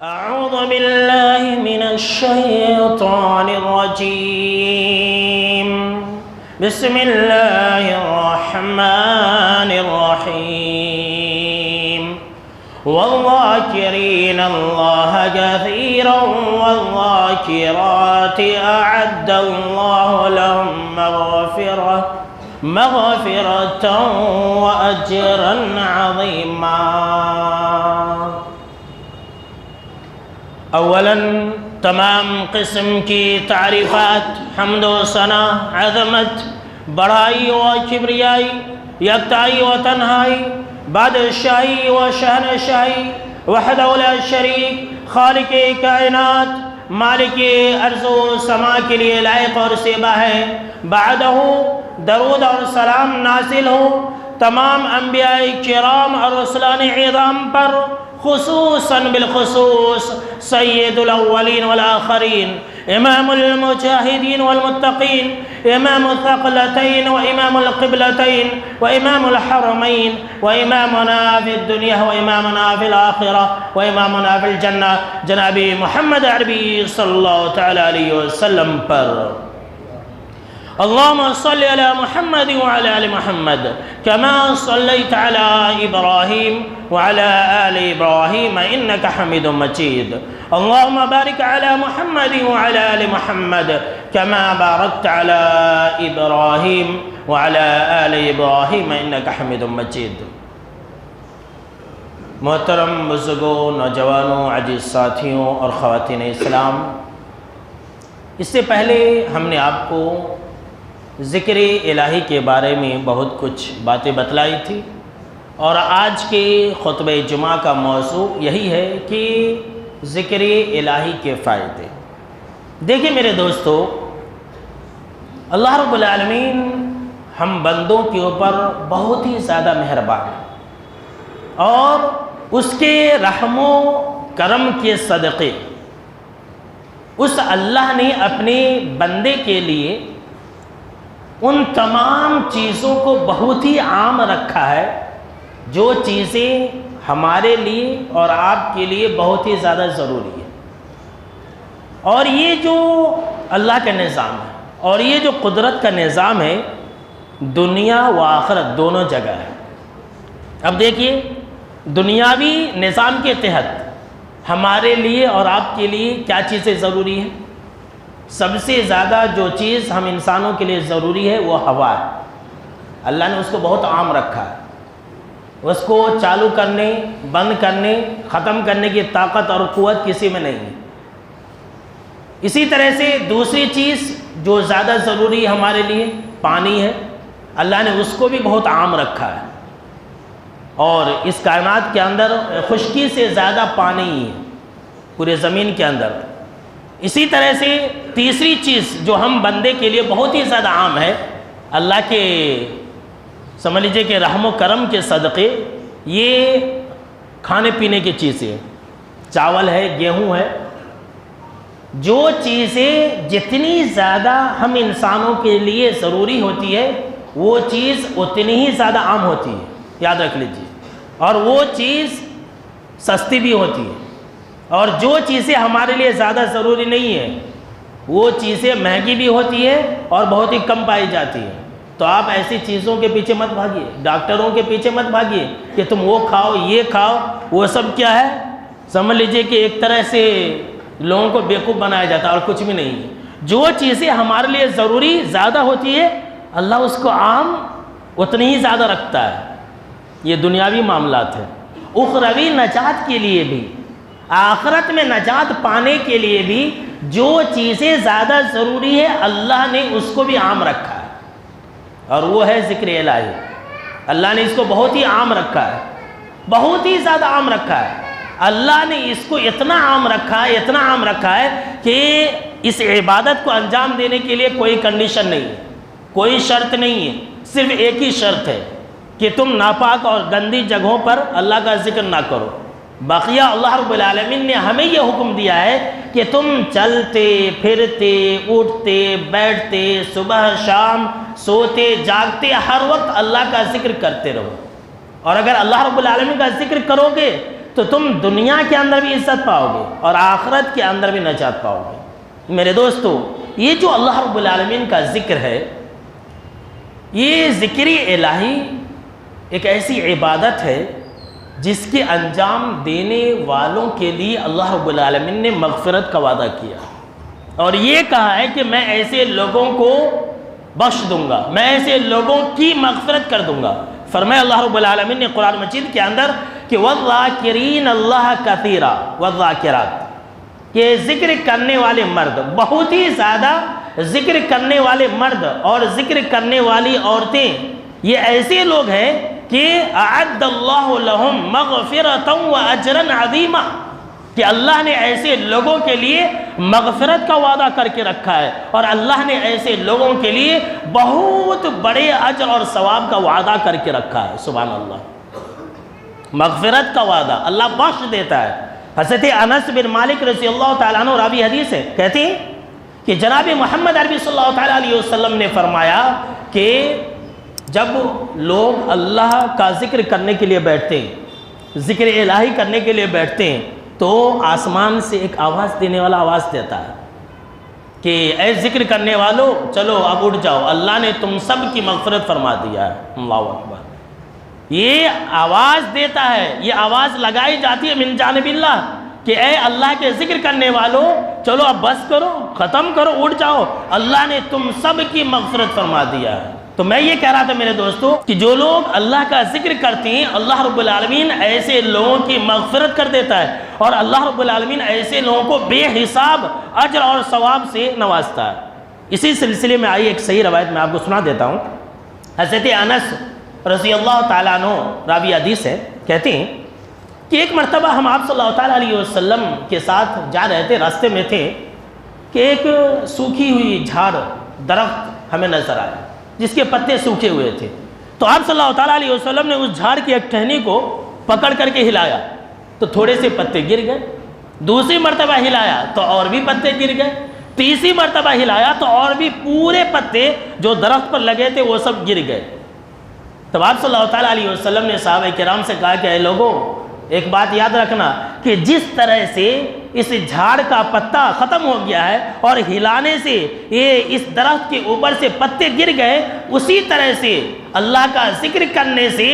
أعوذ بالله من الشيطان الرجيم بسم الله الرحمن الرحيم والذاكرين الله كثيرا والذاكرات أعد الله لهم مغفرة وأجرا عظيما. اولاً تمام قسم کی تعریفات، حمد و ثنا، عظمت، بڑائی و کبریائی، یکتائی و تنہائی، بادشاہی و شہنشاہی، وحدہ لا شریک، خالق کائنات، مالک ارض و سما کے لیے لائق اور سیبہ ہے. بعدہ درود اور سلام نازل ہو تمام انبیاء کرام اور رسولان عظام پر، خصوصاً بالخصوص سید الاولین والآخرین، امام المجاہدین والمتقین، امام الثقلتین وامام القبلتین وامام الحرمین وامامنا فی الدنیا وامامنا فی الآخرہ وامامنا فی الجنہ جناب محمد عربی صلی اللہ تعالی علیہ وسلم پر. اللهم صل على محمد وعلى آل محمد كما صليت على إبراهيم وعلى آل إبراهيم إنك حميد مجيد. اللهم بارك على محمد وعلى آل محمد كما باركت على إبراهيم وعلى آل إبراهيم إنك حميد مجيد. محترم بزرگوں، نوجوانوں، عزیز ساتھیوں اور خواتین اسلام، اس سے پہلے ہم نے آپ کو ذکر الہی کے بارے میں بہت کچھ باتیں بتلائی تھی، اور آج کے خطبہ جمعہ کا موضوع یہی ہے کہ ذکر الہی کے فائدے. دیکھیں میرے دوستو، اللہ رب العالمین ہم بندوں کے اوپر بہت ہی زیادہ مہربان ہے، اور اس کے رحم و کرم کے صدقے اس اللہ نے اپنے بندے کے لیے ان تمام چیزوں کو بہت ہی عام رکھا ہے جو چیزیں ہمارے لیے اور آپ کے لیے بہت ہی زیادہ ضروری ہے. اور یہ جو اللہ کا نظام ہے اور یہ جو قدرت کا نظام ہے، دنیا و آخرت دونوں جگہ ہے. اب دیکھیے، دنیاوی نظام کے تحت ہمارے لیے اور آپ کے لیے کیا چیزیں ضروری ہیں؟ سب سے زیادہ جو چیز ہم انسانوں کے لیے ضروری ہے وہ ہوا ہے. اللہ نے اس کو بہت عام رکھا ہے. اس کو چالو کرنے، بند کرنے، ختم کرنے کی طاقت اور قوت کسی میں نہیں ہے. اسی طرح سے دوسری چیز جو زیادہ ضروری ہمارے لیے پانی ہے. اللہ نے اس کو بھی بہت عام رکھا ہے، اور اس کائنات کے اندر خشکی سے زیادہ پانی ہے پورے زمین کے اندر. اسی طرح سے تیسری چیز جو ہم بندے کے لیے بہت ہی زیادہ عام ہے، اللہ کے سمجھ لیجیے کہ رحم و کرم کے صدقے، یہ کھانے پینے کی چیزیں، چاول ہے، گیہوں ہے. جو چیزیں جتنی زیادہ ہم انسانوں کے لیے ضروری ہوتی ہے وہ چیز اتنی ہی زیادہ عام ہوتی ہے، یاد رکھ لیجیے. اور وہ چیز سستی بھی ہوتی ہے، اور جو چیزیں ہمارے لیے زیادہ ضروری نہیں ہے وہ چیزیں مہنگی بھی ہوتی ہے اور بہت ہی کم پائی جاتی ہے. تو آپ ایسی چیزوں کے پیچھے مت بھاگیے، ڈاکٹروں کے پیچھے مت بھاگیے کہ تم وہ کھاؤ یہ کھاؤ. وہ سب کیا ہے؟ سمجھ لیجئے کہ ایک طرح سے لوگوں کو بیوقوف بنایا جاتا ہے اور کچھ بھی نہیں ہے. جو چیزیں ہمارے لیے ضروری زیادہ ہوتی ہے اللہ اس کو عام اتنی ہی زیادہ رکھتا ہے. یہ دنیاوی معاملات ہیں. اخروی نجات کے لیے بھی، آخرت میں نجات پانے کے لیے بھی جو چیزیں زیادہ ضروری ہے اللہ نے اس کو بھی عام رکھا ہے، اور وہ ہے ذکر الہی. اللہ نے اس کو بہت ہی عام رکھا ہے، بہت ہی زیادہ عام رکھا ہے. اللہ نے اس کو اتنا عام رکھا ہے، اتنا عام رکھا ہے کہ اس عبادت کو انجام دینے کے لیے کوئی کنڈیشن نہیں ہے، کوئی شرط نہیں ہے. صرف ایک ہی شرط ہے کہ تم ناپاک اور گندی جگہوں پر اللہ کا ذکر نہ کرو. بقیہ اللہ رب العالمین نے ہمیں یہ حکم دیا ہے کہ تم چلتے پھرتے اٹھتے بیٹھتے صبح شام سوتے جاگتے ہر وقت اللہ کا ذکر کرتے رہو. اور اگر اللہ رب العالمین کا ذکر کرو گے تو تم دنیا کے اندر بھی عزت پاؤ گے اور آخرت کے اندر بھی نجات پاؤ گے۔ میرے دوستو، یہ جو اللہ رب العالمین کا ذکر ہے، یہ ذکر الہی ایک ایسی عبادت ہے جس کے انجام دینے والوں کے لیے اللہ رب العالمین نے مغفرت کا وعدہ کیا، اور یہ کہا ہے کہ میں ایسے لوگوں کو بخش دوں گا، میں ایسے لوگوں کی مغفرت کر دوں گا۔ فرمایا اللہ رب العالمین نے قرآن مجید کے اندر کہ وَالذَّاكِرِينَ اللَّهَ كَثِيرًا وَالذَّاكِرَاتِ، کہ ذکر کرنے والے مرد، بہت ہی زیادہ ذکر کرنے والے مرد اور ذکر کرنے والی عورتیں، یہ ایسے لوگ ہیں کہ اعد اللہ لہم مغفرۃ واجرا عظیما، کہ اللہ نے ایسے لوگوں کے لیے مغفرت کا وعدہ کر کے رکھا ہے، اور اللہ نے ایسے لوگوں کے لیے بہت بڑے اجر اور ثواب کا وعدہ کر کے رکھا ہے۔ سبحان اللہ، مغفرت کا وعدہ، اللہ بخش دیتا ہے۔ حضرت انس بن مالک رضی اللہ تعالیٰ عنہ راوی حدیث ہے، کہتے ہیں کہ جناب محمد عربی صلی اللہ تعالیٰ علیہ وسلم نے فرمایا کہ جب لوگ اللہ کا ذکر کرنے کے لیے بیٹھتے ہیں، ذکر الہی کرنے کے لیے بیٹھتے ہیں، تو آسمان سے ایک آواز دینے والا آواز دیتا ہے کہ اے ذکر کرنے والوں، چلو اب اٹھ جاؤ، اللہ نے تم سب کی مغفرت فرما دیا ہے۔ اللہ اکبر، یہ آواز دیتا ہے، یہ آواز لگائی جاتی ہے من جانب اللہ کہ اے اللہ کے ذکر کرنے والوں، چلو اب بس کرو، ختم کرو، اٹھ جاؤ، اللہ نے تم سب کی مغفرت فرما دیا ہے۔ تو میں یہ کہہ رہا تھا میرے دوستو کہ جو لوگ اللہ کا ذکر کرتے ہیں، اللہ رب العالمین ایسے لوگوں کی مغفرت کر دیتا ہے، اور اللہ رب العالمین ایسے لوگوں کو بے حساب اجر اور ثواب سے نوازتا ہے۔ اسی سلسلے میں آئی ایک صحیح روایت میں آپ کو سنا دیتا ہوں۔ حضرت انس رضی اللہ تعالیٰ عنہ راوی حدیث ہے، کہتے ہیں کہ ایک مرتبہ ہم آپ صلی اللہ تعالیٰ علیہ وسلم کے ساتھ جا رہے تھے، راستے میں تھے کہ ایک سوکھی ہوئی جھاڑ درخت ہمیں نظر آیا جس کے پتے سوکھے ہوئے تھے۔ تو آپ صلی اللہ تعالیٰ علیہ وسلم نے اس جھاڑ کی ایک ٹہنی کو پکڑ کر کے ہلایا تو تھوڑے سے پتے گر گئے، دوسری مرتبہ ہلایا تو اور بھی پتے گر گئے، تیسری مرتبہ ہلایا تو اور بھی پورے پتے جو درخت پر لگے تھے وہ سب گر گئے۔ تب آپ صلی اللہ تعالیٰ علیہ وسلم نے صحابہ کرام سے کہا کہ اے لوگوں، ایک بات یاد رکھنا کہ جس طرح سے اس جھاڑ کا پتا ختم ہو گیا ہے اور ہلانے سے یہ اس درخت کے اوپر سے پتے گر گئے، اسی طرح سے اللہ کا ذکر کرنے سے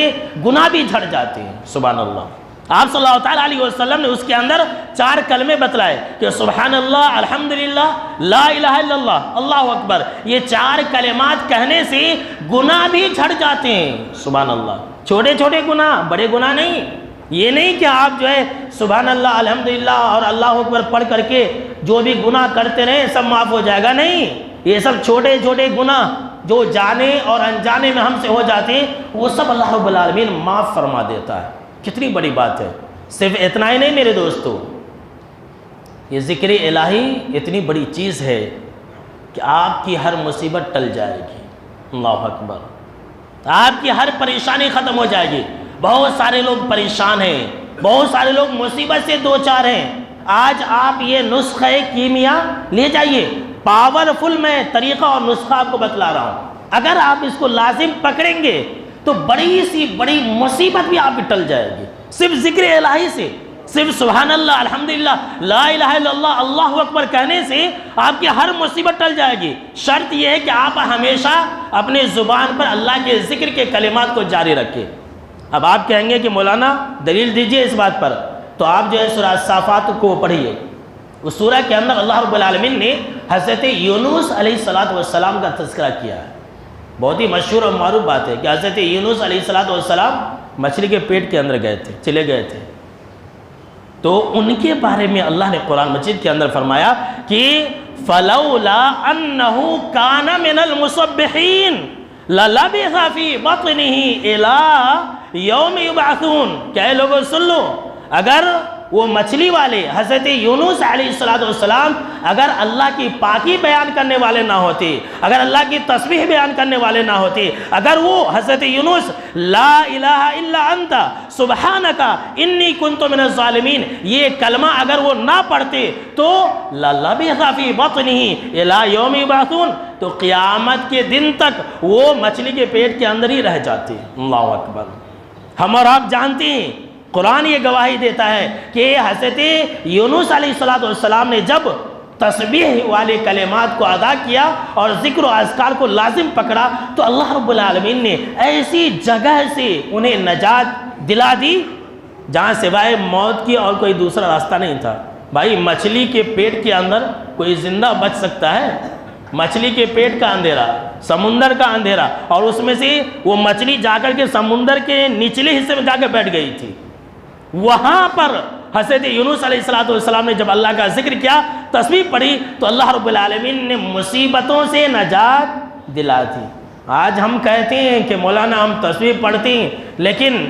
گناہ بھی جھڑ جاتے ہیں۔ سبحان اللہ۔ آپ صلی اللہ تعالیٰ علیہ وسلم نے اس کے اندر 4 کلمے بتلائے کہ سبحان اللہ، الحمدللہ، لا الہ الا اللہ، اللہ اکبر۔ یہ 4 کلمات کہنے سے گناہ بھی جھڑ جاتے ہیں۔ سبحان اللہ، چھوٹے چھوٹے گناہ، بڑے گناہ نہیں۔ یہ نہیں کہ آپ جو ہے سبحان اللہ، الحمدللہ اور اللہ اکبر پڑھ کر کے جو بھی گناہ کرتے رہیں سب معاف ہو جائے گا، نہیں۔ یہ سب چھوٹے چھوٹے گناہ جو جانے اور انجانے میں ہم سے ہو جاتے ہیں، وہ سب اللہ رب العالمین معاف فرما دیتا ہے۔ کتنی بڑی بات ہے۔ صرف اتنا ہی نہیں میرے دوستو، یہ ذکر الہی اتنی بڑی چیز ہے کہ آپ کی ہر مصیبت ٹل جائے گی۔ اللہ اکبر، آپ کی ہر پریشانی ختم ہو جائے گی۔ بہت سارے لوگ پریشان ہیں، بہت سارے لوگ مصیبت سے دوچار ہیں۔ آج آپ یہ نسخہ کیمیا لے جائیے، پاورفل میں طریقہ اور نسخہ آپ کو بتلا رہا ہوں۔ اگر آپ اس کو لازم پکڑیں گے تو بڑی سی بڑی مصیبت بھی آپ کی ٹل جائے گی، صرف ذکر الہی سے، صرف سبحان اللہ، الحمدللہ، لا الہ الا اللہ، اللہ اکبر کہنے سے آپ کی ہر مصیبت ٹل جائے گی۔ شرط یہ ہے کہ آپ ہمیشہ اپنے زبان پر اللہ کے ذکر کے کلمات کو جاری رکھیں۔ اب آپ کہیں گے کہ مولانا دلیل دیجئے اس بات پر، تو آپ جو ہے سورہ الصافات کو پڑھیے۔ اس سورہ کے اندر اللہ رب العالمین نے حضرت یونس علیہ السلام کا تذکرہ کیا ہے۔ بہت ہی مشہور اور معروف بات ہے کہ حضرت یونس علیہ السلام مچھلی کے پیٹ کے اندر گئے تھے، چلے گئے تھے، تو ان کے بارے میں اللہ نے قرآن مجید کے اندر فرمایا کہ فَلَوْلَا أَنَّهُ كَانَ مِنَ الْمُصَبِّحِينَ لَلَبِثَ فِي بَطْنِهِ إِلَىٰ يَوْمِ يُبْعَثُونَ۔ کہ اے لوگوں سن لو، اگر وہ مچھلی والے حضرت یونس علیہ السلام اگر اللہ کی پاکی بیان کرنے والے نہ ہوتے، اگر اللہ کی تسبیح بیان کرنے والے نہ ہوتے، اگر وہ حضرت یونس لا الہ الا انت سبحانک انی کنت من الظالمین یہ کلمہ اگر وہ نہ پڑھتے تو لَلَبِثَ فِي بَطْنِهِ إِلَىٰ يَوْمِ يُبْعَثُونَ، تو قیامت کے دن تک وہ مچھلی کے پیٹ کے اندر ہی رہ جاتے۔ اللہ اکبر۔ ہم اور آپ جانتے ہیں قرآن یہ گواہی دیتا ہے کہ حضرت یونس علیہ السلام نے جب تسبیح والے کلمات کو ادا کیا اور ذکر و اذکار کو لازم پکڑا تو اللہ رب العالمین نے ایسی جگہ سے انہیں نجات دلا دی جہاں سوائے موت کی اور کوئی دوسرا راستہ نہیں تھا۔ بھائی مچھلی کے پیٹ کے اندر کوئی زندہ بچ سکتا ہے؟ مچھلی کے پیٹ کا اندھیرا، سمندر کا اندھیرا، اور اس میں سے وہ مچھلی جا کر کے سمندر کے نچلے حصے میں جا کے بیٹھ گئی تھی۔ وہاں پر حضرت یونس علیہ السلام نے جب اللہ کا ذکر کیا، تسبیح پڑھی، تو اللہ رب العالمین نے مصیبتوں سے نجات دلا دی۔ آج ہم کہتے ہیں کہ مولانا ہم تسبیح پڑھتے ہیں لیکن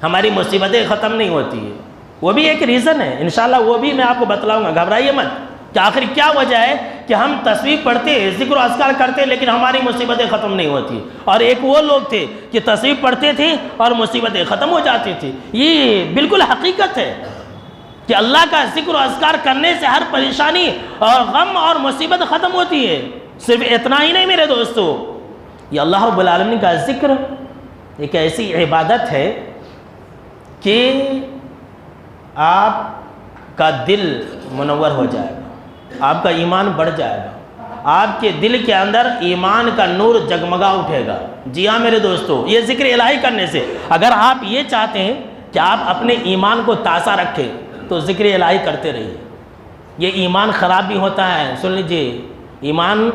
ہماری مصیبتیں ختم نہیں ہوتی ہیں۔ وہ بھی ایک ریزن ہے، انشاءاللہ وہ بھی میں آپ کو بتلاؤں گا، گھبرائیے مت کہ آخر کیا وجہ ہے کہ ہم تسبیح پڑھتے ہیں، ذکر و اذکار کرتے ہیں لیکن ہماری مصیبتیں ختم نہیں ہوتی۔ اور ایک وہ لوگ تھے کہ تسبیح پڑھتے تھے اور مصیبتیں ختم ہو جاتی تھی۔ یہ بالکل حقیقت ہے کہ اللہ کا ذکر و اذکار کرنے سے ہر پریشانی اور غم اور مصیبت ختم ہوتی ہے۔ صرف اتنا ہی نہیں میرے دوستو، یہ اللہ رب العالمین کا ذکر ایک ایسی عبادت ہے کہ آپ کا دل منور ہو جائے گا، آپ کا ایمان بڑھ جائے گا، آپ کے دل کے اندر ایمان کا نور جگمگا اٹھے گا۔ جی ہاں میرے دوستو، یہ ذکر الہی کرنے سے اگر آپ یہ چاہتے ہیں کہ آپ اپنے ایمان کو تازہ رکھیں تو ذکر الہی کرتے رہیے۔ یہ ایمان خراب بھی ہوتا ہے، سن لیجئے، ایمان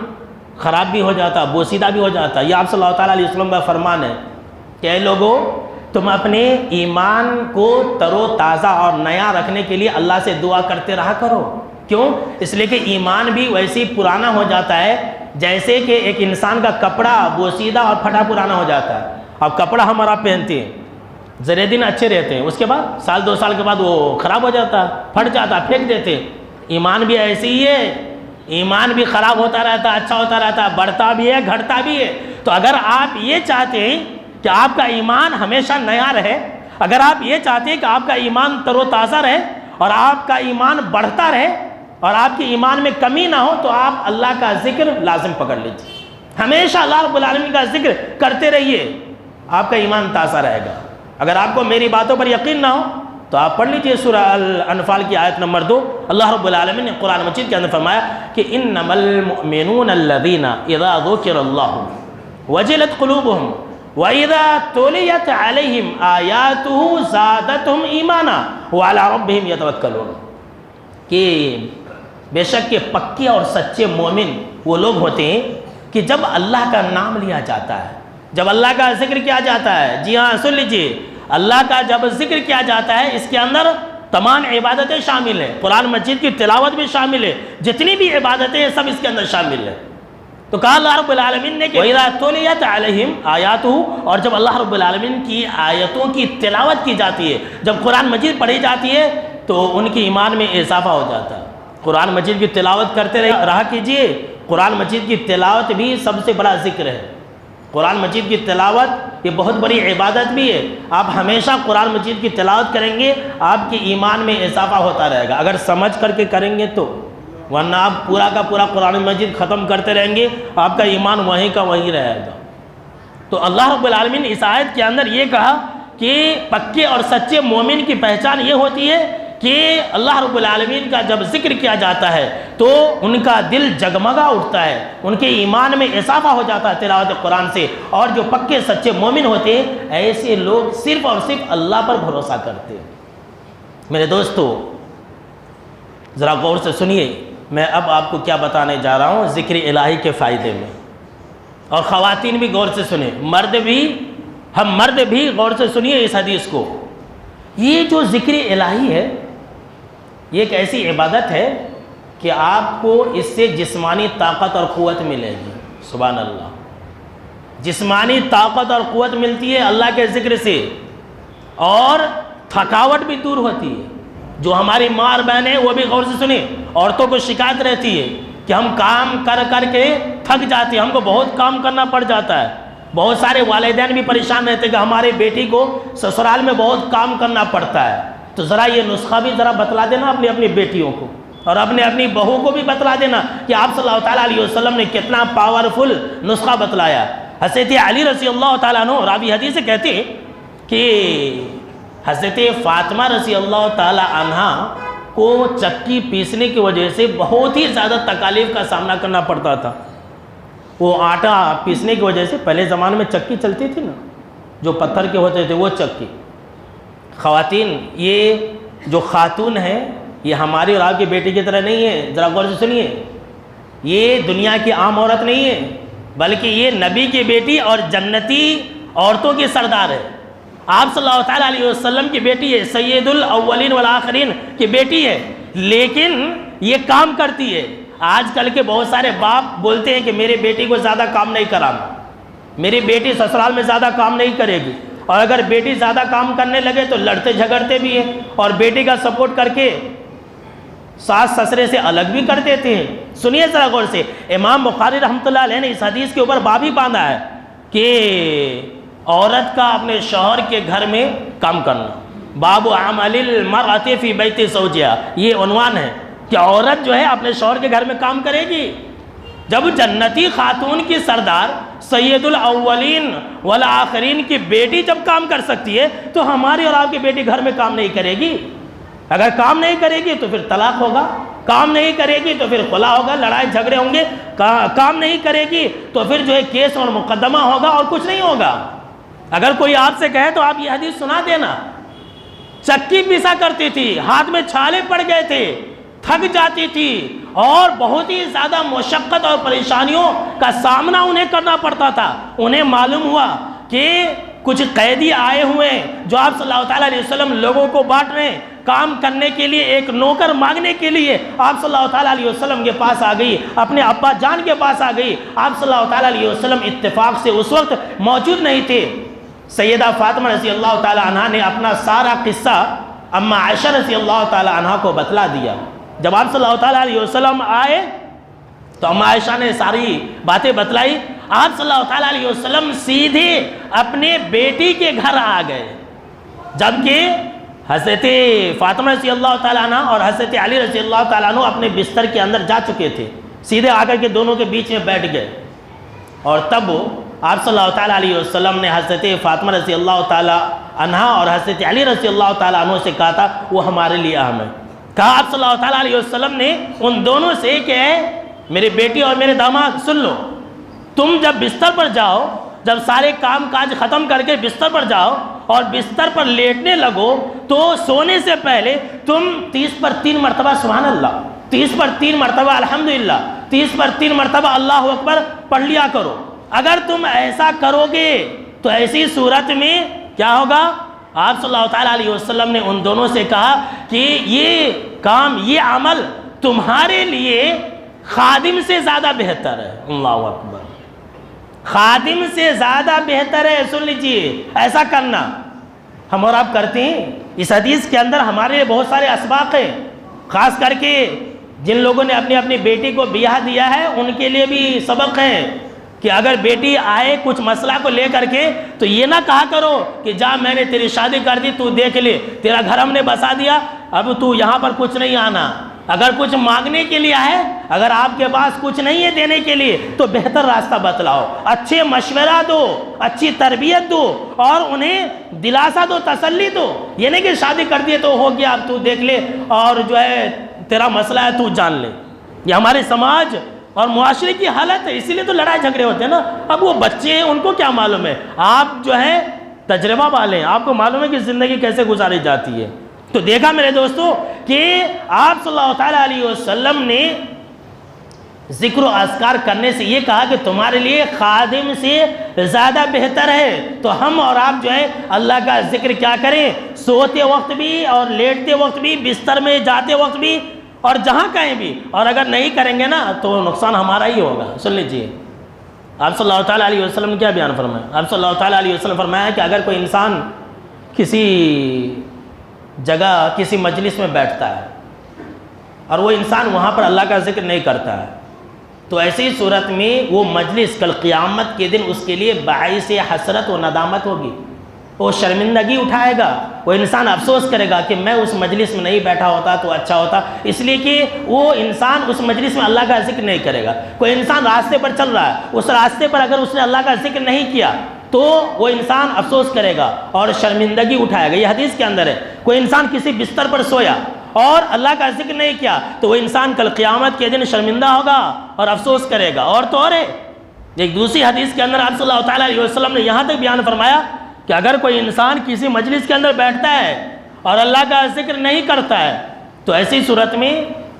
خراب بھی ہو جاتا، بوسیدہ بھی ہو جاتا۔ یہ آپ صلی اللہ تعالیٰ علیہ وسلم کا فرمان ہے کہ اے لوگو، تم اپنے ایمان کو تر و تازہ اور نیا رکھنے کے لیے اللہ سے دعا کرتے رہا کرو۔ کیوں؟ اس لیے کہ ایمان بھی ویسے پرانا ہو جاتا ہے جیسے کہ ایک انسان کا کپڑا بوسیدہ اور پھٹا پرانا ہو جاتا ہے۔ اب کپڑا ہمارا پہنتے ہیں، ذرے دن اچھے رہتے ہیں، اس کے بعد سال دو سال کے بعد وہ خراب ہو جاتا ہے، پھٹ جاتا ہے، پھینک دیتے ہیں۔ ایمان بھی ایسے ہی ہے، ایمان بھی خراب ہوتا رہتا ہے، اچھا ہوتا رہتا ہے، بڑھتا بھی ہے، گھٹتا بھی ہے۔ تو اگر آپ یہ چاہتے ہیں کہ آپ کا ایمان ہمیشہ نیا رہے، اگر آپ یہ چاہتے ہیں کہ آپ کا ایمان تر و تازہ رہے اور آپ کا ایمان بڑھتا رہے اور آپ کے ایمان میں کمی نہ ہو، تو آپ اللہ کا ذکر لازم پکڑ لیجیے۔ ہمیشہ اللہ رب العالمین کا ذکر کرتے رہیے، آپ کا ایمان تازہ رہے گا۔ اگر آپ کو میری باتوں پر یقین نہ ہو تو آپ پڑھ لیجئے سورہ الانفال کی آیت نمبر 2۔ اللہ رب العالمین نے قرآن مجید کے اندر فرمایا کہ انما المؤمنون الذین اذا ذکر اللہ وجلت قلوبہم وَإِذَا تُلِيَتْ عَلَيْهِمْ آيَاتُهُ زَادَتْهُمْ إِيمَانًا وَعَلَىٰ رَبِّهِمْ يَتَوَكَّلُونَ کہ بے شک کہ پکے اور سچے مومن وہ لوگ ہوتے ہیں کہ جب اللہ کا نام لیا جاتا ہے، جب اللہ کا ذکر کیا جاتا ہے، جی ہاں سن لیجئے، اللہ کا جب ذکر کیا جاتا ہے اس کے اندر تمام عبادتیں شامل ہیں، قرآن مجید کی تلاوت بھی شامل ہے، جتنی بھی عبادتیں ہیں سب اس کے اندر شامل ہیں۔ تو کہا اللہ رب العالمین نے کہ وَإِذَا تُلِيَتْ عَلَيْهِمْ آيَاتُهُ، اور جب اللہ رب العالمین کی آیتوں کی تلاوت کی جاتی ہے، جب قرآن مجید پڑھی جاتی ہے تو ان کی ایمان میں اضافہ ہو جاتا ہے۔ قرآن مجید کی تلاوت کرتے رہا کیجئے، قرآن مجید کی تلاوت بھی سب سے بڑا ذکر ہے۔ قرآن مجید کی تلاوت یہ بہت بڑی عبادت بھی ہے۔ آپ ہمیشہ قرآن مجید کی تلاوت کریں گے، آپ کے ایمان میں اضافہ ہوتا رہے گا، اگر سمجھ کر کے کریں گے تو، ورنہ آپ پورا کا پورا قرآن مجید ختم کرتے رہیں گے، آپ کا ایمان وہیں کا وہیں رہے گا۔ تو اللہ رب العالمین اس آیت کے اندر یہ کہا کہ پکے اور سچے مومن کی پہچان یہ ہوتی ہے کہ اللہ رب العالمین کا جب ذکر کیا جاتا ہے تو ان کا دل جگمگا اٹھتا ہے، ان کے ایمان میں اضافہ ہو جاتا ہے تلاوت قرآن سے۔ اور جو پکے سچے مومن ہوتے ہیں ایسے لوگ صرف اور صرف اللہ پر بھروسہ کرتے ہیں۔ میرے دوستو ذرا غور سے سنیے، میں اب آپ کو کیا بتانے جا رہا ہوں ذکر الہی کے فائدے میں، اور خواتین بھی غور سے سنیں، مرد بھی غور سے سنیے اس حدیث کو۔ یہ جو ذکر الہی ہے یہ ایک ایسی عبادت ہے کہ آپ کو اس سے جسمانی طاقت اور قوت ملے گی۔ سبحان اللہ، جسمانی طاقت اور قوت ملتی ہے اللہ کے ذکر سے، اور تھکاوٹ بھی دور ہوتی ہے۔ جو ہماری ماں اور بہنیں وہ بھی غور سے سنیں، عورتوں کو شکایت رہتی ہے کہ ہم کام کر کر کے تھک جاتے ہیں، ہم کو بہت کام کرنا پڑ جاتا ہے۔ بہت سارے والدین بھی پریشان رہتے ہیں کہ ہماری بیٹی کو سسرال میں بہت کام کرنا پڑتا ہے۔ تو ذرا یہ نسخہ بھی ذرا بتلا دینا اپنی بیٹیوں کو، اور اپنی بہو کو بھی بتلا دینا کہ آپ صلی اللہ تعالیٰ علیہ وسلم نے کتنا پاورفل نسخہ بتلایا۔ حضرت علی رضی اللہ تعالیٰ عنہ راوی حدیث سے کہتے ہیں کہ حضرت فاطمہ رضی اللہ تعالی عنہ کو چکی پیسنے کی وجہ سے بہت ہی زیادہ تکالیف کا سامنا کرنا پڑتا تھا۔ وہ آٹا پیسنے کی وجہ سے پہلے زمانے میں چکی چلتی تھی نا، جو پتھر کے ہوتے تھے وہ چکی۔ خواتین، یہ جو خاتون ہے یہ ہماری اور آپ کی بیٹی کی طرح نہیں ہے، ذرا غور سے سنیے، یہ دنیا کی عام عورت نہیں ہے، بلکہ یہ نبی کی بیٹی اور جنتی عورتوں کی سردار ہے۔ آپ صلی اللہ تعالیٰ علیہ وسلم کی بیٹی ہے، سید الاولین والآخرین کی بیٹی ہے، لیکن یہ کام کرتی ہے۔ آج کل کے بہت سارے باپ بولتے ہیں کہ میرے بیٹی کو زیادہ کام نہیں کرانا، میری بیٹی سسرال میں زیادہ کام نہیں کرے گی، اور اگر بیٹی زیادہ کام کرنے لگے تو لڑتے جھگڑتے بھی ہیں، اور بیٹی کا سپورٹ کر کے ساس سسرے سے الگ بھی کر دیتے ہیں۔ سنیے ذرا غور سے، امام بخاری رحمۃ اللہ علیہ نے اس حدیث کے اوپر باب ہی باندھا ہے کہ عورت کا اپنے شوہر کے گھر میں کام کرنا، باب عمل المرأۃ فی بیت زوجہا، یہ عنوان ہے کہ عورت جو ہے اپنے شوہر کے گھر میں کام کرے گی۔ جب جنتی خاتون کی سردار سید الاولین والآخرین کی بیٹی جب کام کر سکتی ہے تو ہماری اور آپ کی بیٹی گھر میں کام نہیں کرے گی؟ اگر کام نہیں کرے گی تو پھر طلاق ہوگا، کام نہیں کرے گی تو پھر خلا ہوگا، لڑائی جھگڑے ہوں گے، کام نہیں کرے گی تو پھر جو ہے کیس اور مقدمہ ہوگا اور کچھ نہیں ہوگا۔ اگر کوئی آپ سے کہے تو آپ یہ حدیث سنا دینا، چکی پیسا کرتی تھی، ہاتھ میں چھالے پڑ گئے تھے، تھک جاتی تھی، اور بہت ہی زیادہ مشقت اور پریشانیوں کا سامنا انہیں کرنا پڑتا تھا۔ انہیں معلوم ہوا کہ کچھ قیدی آئے ہوئے ہیں جو آپ صلی اللہ تعالیٰ علیہ وسلم لوگوں کو بانٹ رہے ہیں، کام کرنے کے لیے ایک نوکر مانگنے کے لیے آپ صلی اللہ تعالیٰ علیہ وسلم کے پاس آ گئی، اپنے ابا جان کے پاس آ گئی۔ آپ صلی اللہ تعالیٰ علیہ وسلم اتفاق سے اس وقت موجود نہیں تھے۔ سیدہ فاطمہ رضی اللہ تعالیٰ عنہ نے اپنا سارا قصہ اما عائشہ رضی اللہ تعالیٰ عنہ کو بتلا دیا۔ جب آپ صلی اللہ تعالیٰ علیہ وسلم آئے تو اما عائشہ نے ساری باتیں بتلائی۔ آپ صلی اللہ تعالیٰ علیہ وسلم سیدھے اپنے بیٹی کے گھر آ گئے، جبکہ حضرت فاطمہ رضی اللہ تعالیٰ عنہ اور حضرت علی رضی اللہ تعالیٰ عنہ اپنے بستر کے اندر جا چکے تھے، سیدھے آ کر کے دونوں کے بیچ میں بیٹھ گئے، اور تب آپ صلی اللہ تعالیٰ علیہ وسلم نے حضرت فاطمہ رضی اللہ تعالیٰ عنہ اور حضرت علی رضی اللہ تعالیٰ عنہ سے کہا تھا وہ ہمارے لیے اہم ہے۔ کہا آپ صلی اللہ تعالیٰ علیہ وسلم نے ان دونوں سے کہ میری بیٹی اور میرے داماد سن لو، تم جب بستر پر جاؤ، جب سارے کام کاج ختم کر کے بستر پر جاؤ اور بستر پر لیٹنے لگو تو سونے سے پہلے تم 30 پر 3 مرتبہ سبحان اللہ، 30 پر 3 مرتبہ الحمدللہ، 30 پر 3 مرتبہ اللہ اکبر پڑھ لیا کرو۔ اگر تم ایسا کرو گے تو ایسی صورت میں کیا ہوگا؟ آپ صلی اللہ تعالیٰ علیہ وسلم نے ان دونوں سے کہا کہ یہ کام، یہ عمل تمہارے لیے خادم سے زیادہ بہتر ہے۔ اللہ اکبر، خادم سے زیادہ بہتر ہے، سن لیجئے ایسا کرنا۔ ہم اور آپ کرتے ہیں؟ اس حدیث کے اندر ہمارے لیے بہت سارے اسباق ہیں، خاص کر کے جن لوگوں نے اپنی اپنی بیٹی کو بیاہ دیا ہے ان کے لیے بھی سبق ہے کہ اگر بیٹی آئے کچھ مسئلہ کو لے کر کے تو یہ نہ کہا کرو کہ جا میں نے تیری شادی کر دی، تو دیکھ لے، تیرا گھر ہم نے بسا دیا، اب تو یہاں پر کچھ نہیں آنا۔ اگر کچھ مانگنے کے لیے ہے، اگر آپ کے پاس کچھ نہیں ہے دینے کے لیے تو بہتر راستہ بتلاؤ، اچھے مشورہ دو، اچھی تربیت دو، اور انہیں دلاسا دو، تسلی دو۔ یہ نہیں کہ شادی کر دیے تو ہو گیا، اب تو دیکھ لے اور جو ہے تیرا مسئلہ ہے تو جان لے۔ یہ ہمارے سماج اور معاشرے کی حالت ہے، اسی لیے تو لڑائی جھگڑے ہوتے ہیں نا۔ اب وہ بچے ہیں، ان کو کیا معلوم ہے؟ آپ جو ہے تجربہ والے ہیں، آپ کو معلوم ہے کہ زندگی کیسے گزاری جاتی ہے۔ تو دیکھا میرے دوستو کہ آپ صلی اللہ تعالیٰ علیہ وسلم نے ذکر و اذکار کرنے سے یہ کہا کہ تمہارے لیے خادم سے زیادہ بہتر ہے۔ تو ہم اور آپ جو ہے اللہ کا ذکر کیا کریں، سوتے وقت بھی اور لیٹتے وقت بھی، بستر میں جاتے وقت بھی اور جہاں کہیں بھی، اور اگر نہیں کریں گے نا تو نقصان ہمارا ہی ہوگا۔ سن لیجئے آپ صلی اللہ تعالیٰ علیہ وسلم نے کیا بیان فرمایا؟ آپ صلی اللہ تعالیٰ علیہ وسلم فرمایا کہ اگر کوئی انسان کسی جگہ کسی مجلس میں بیٹھتا ہے اور وہ انسان وہاں پر اللہ کا ذکر نہیں کرتا ہے تو ایسی صورت میں وہ مجلس کل قیامت کے دن اس کے لیے باعث حسرت و ندامت ہوگی، وہ شرمندگی اٹھائے گا، وہ انسان افسوس کرے گا کہ میں اس مجلس میں نہیں بیٹھا ہوتا تو اچھا ہوتا، اس لیے کہ وہ انسان اس مجلس میں اللہ کا ذکر نہیں کرے گا۔ کوئی انسان راستے پر چل رہا ہے، اس راستے پر اگر اس نے اللہ کا ذکر نہیں کیا تو وہ انسان افسوس کرے گا اور شرمندگی اٹھائے گا. یہ حدیث کے اندر ہے. کوئی انسان کسی بستر پر سویا اور اللہ کا ذکر نہیں کیا تو وہ انسان کل قیامت کے دن شرمندہ ہوگا اور افسوس کرے گا. اور تو اور ہے، ایک دوسری حدیث کے اندر آپ صلی اللہ تعالیٰ علیہ وسلم نے یہاں تک بیان فرمایا کہ اگر کوئی انسان کسی مجلس کے اندر بیٹھتا ہے اور اللہ کا ذکر نہیں کرتا ہے تو ایسی صورت میں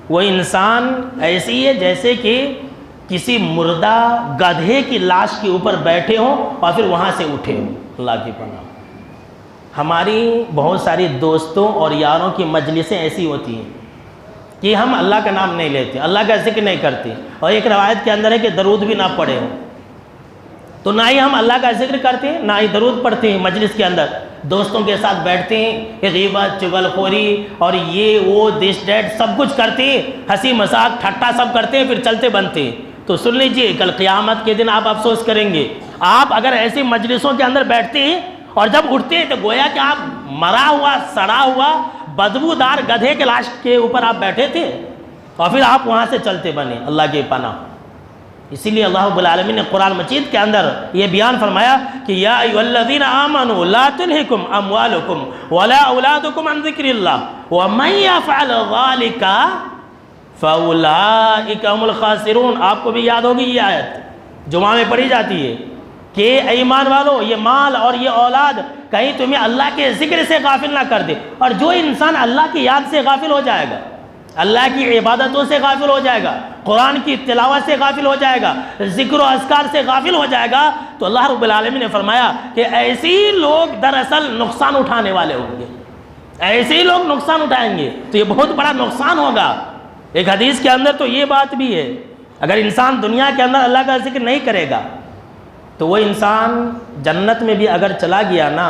وہ انسان ایسی ہے جیسے کہ کسی مردہ گدھے کی لاش کے اوپر بیٹھے ہوں اور پھر وہاں سے اٹھے ہوں. اللہ کی پناہ. ہماری بہت ساری دوستوں اور یاروں کی مجلسیں ایسی ہوتی ہیں کہ ہم اللہ کا نام نہیں لیتے، اللہ کا ذکر نہیں کرتے، اور ایک روایت کے اندر ہے کہ درود بھی نہ پڑھے ہوں. تو نہ ہی ہم اللہ کا ذکر کرتے ہیں نہ ہی درود پڑھتے ہیں. مجلس کے اندر دوستوں کے ساتھ بیٹھتے ہیں، غیبت، چغل خوری اور یہ وہ دس ڈیٹ سب کچھ کرتے ہیں، ہنسی مذاق ٹھٹا سب کرتے ہیں، پھر چلتے بنتے ہیں. تو سن لیجئے کل قیامت کے دن آپ افسوس کریں گے. آپ اگر ایسی مجلسوں کے اندر بیٹھتے ہیں اور جب اٹھتے ہیں تو گویا کہ آپ مرا ہوا سڑا ہوا بدبودار گدھے کے لاش کے اوپر آپ بیٹھے تھے اور پھر آپ وہاں سے چلتے بنے. اللہ کی پناہ. اسی لیے اللہ رب العالمین نے قرآن مجید کے اندر یہ بیان فرمایا کہ یا ایھا الذین آمنوا لا تلہکم اموالکم ولا اولادکم عن ذکر اللہ ومن یفعل ذلک فاولئک هم الخاسرون. آپ کو بھی یاد ہوگی یہ آیت جمعہ میں پڑھی جاتی ہے کہ اے ایمان والو یہ مال اور یہ اولاد کہیں تمہیں اللہ کے ذکر سے غافل نہ کر دے. اور جو انسان اللہ کی یاد سے غافل ہو جائے گا، اللہ کی عبادتوں سے غافل ہو جائے گا، قرآن کی تلاوت سے غافل ہو جائے گا، ذکر و اذکار سے غافل ہو جائے گا، تو اللہ رب العالمین نے فرمایا کہ ایسی لوگ دراصل نقصان اٹھانے والے ہوں گے. ایسے ہی لوگ نقصان اٹھائیں گے تو یہ بہت بڑا نقصان ہوگا. ایک حدیث کے اندر تو یہ بات بھی ہے، اگر انسان دنیا کے اندر اللہ کا ذکر نہیں کرے گا تو وہ انسان جنت میں بھی اگر چلا گیا نا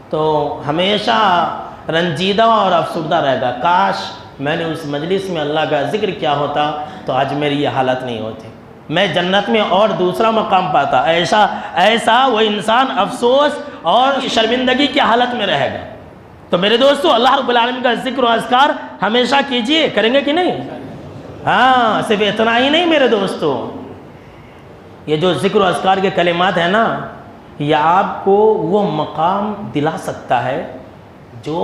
تو ہمیشہ رنجیدہ اور افسردہ رہے گا. کاش میں نے اس مجلس میں اللہ کا ذکر کیا ہوتا تو آج میری یہ حالت نہیں ہوتی، میں جنت میں اور دوسرا مقام پاتا. ایسا وہ انسان افسوس اور شرمندگی کی حالت میں رہے گا. تو میرے دوستو اللہ رب العالمین کا ذکر و اذکار ہمیشہ کیجئے. کریں گے کہ نہیں؟ ہاں، صرف اتنا ہی نہیں میرے دوستو، یہ جو ذکر و اذکار کے کلمات ہیں نا یہ آپ کو وہ مقام دلا سکتا ہے جو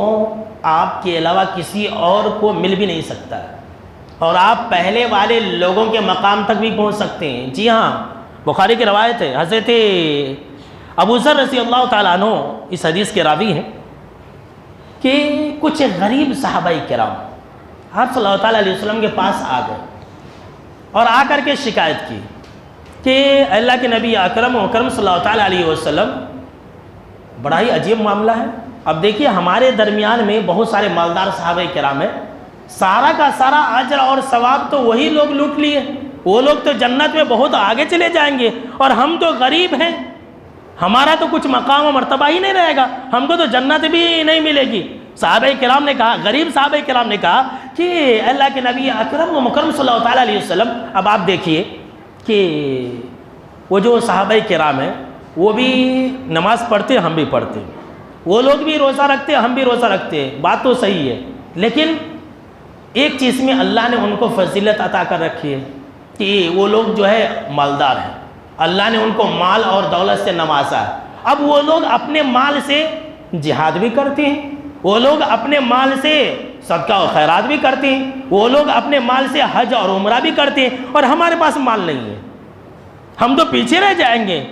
آپ کے علاوہ کسی اور کو مل بھی نہیں سکتا ہے، اور آپ پہلے والے لوگوں کے مقام تک بھی پہنچ سکتے ہیں. جی ہاں، بخاری کی روایت ہے، حضرت ابو ذر رضی اللہ تعالیٰ عنہ اس حدیث کے راوی ہیں کہ کچھ غریب صحابہ کرام آپ صلی اللہ تعالیٰ علیہ وسلم کے پاس آ گئے اور آ کر کے شکایت کی کہ اللہ کے نبی اکرم صلی اللہ تعالیٰ علیہ وسلم بڑا ہی عجیب معاملہ ہے. اب دیکھیے ہمارے درمیان میں بہت سارے مالدار صحابہ کرام ہیں، سارا کا سارا اجر اور ثواب تو وہی لوگ لوٹ لیے، وہ لوگ تو جنت میں بہت آگے چلے جائیں گے اور ہم تو غریب ہیں، ہمارا تو کچھ مقام و مرتبہ ہی نہیں رہے گا، ہم کو تو جنت بھی نہیں ملے گی. صحابہ کرام نے کہا، غریب صحابہ کرام نے کہا کہ اللہ کے نبی اکرم و مکرم صلی اللہ تعالیٰ علیہ وسلم. اب آپ دیکھیے کہ وہ جو صحابہ کرام ہیں وہ بھی نماز پڑھتے ہم بھی پڑھتے، وہ لوگ بھی روزہ رکھتے ہم بھی روزہ رکھتے، بات تو صحیح ہے، لیکن ایک چیز میں اللہ نے ان کو فضیلت عطا کر رکھی ہے کہ وہ لوگ جو ہے مالدار ہیں، اللہ نے ان کو مال اور دولت سے نوازا ہے. اب وہ لوگ اپنے مال سے جہاد بھی کرتے ہیں، وہ لوگ اپنے مال سے صدقہ و خیرات بھی کرتے ہیں، وہ لوگ اپنے مال سے حج اور عمرہ بھی کرتے ہیں، اور ہمارے پاس مال نہیں ہے، ہم تو پیچھے رہ جائیں گے.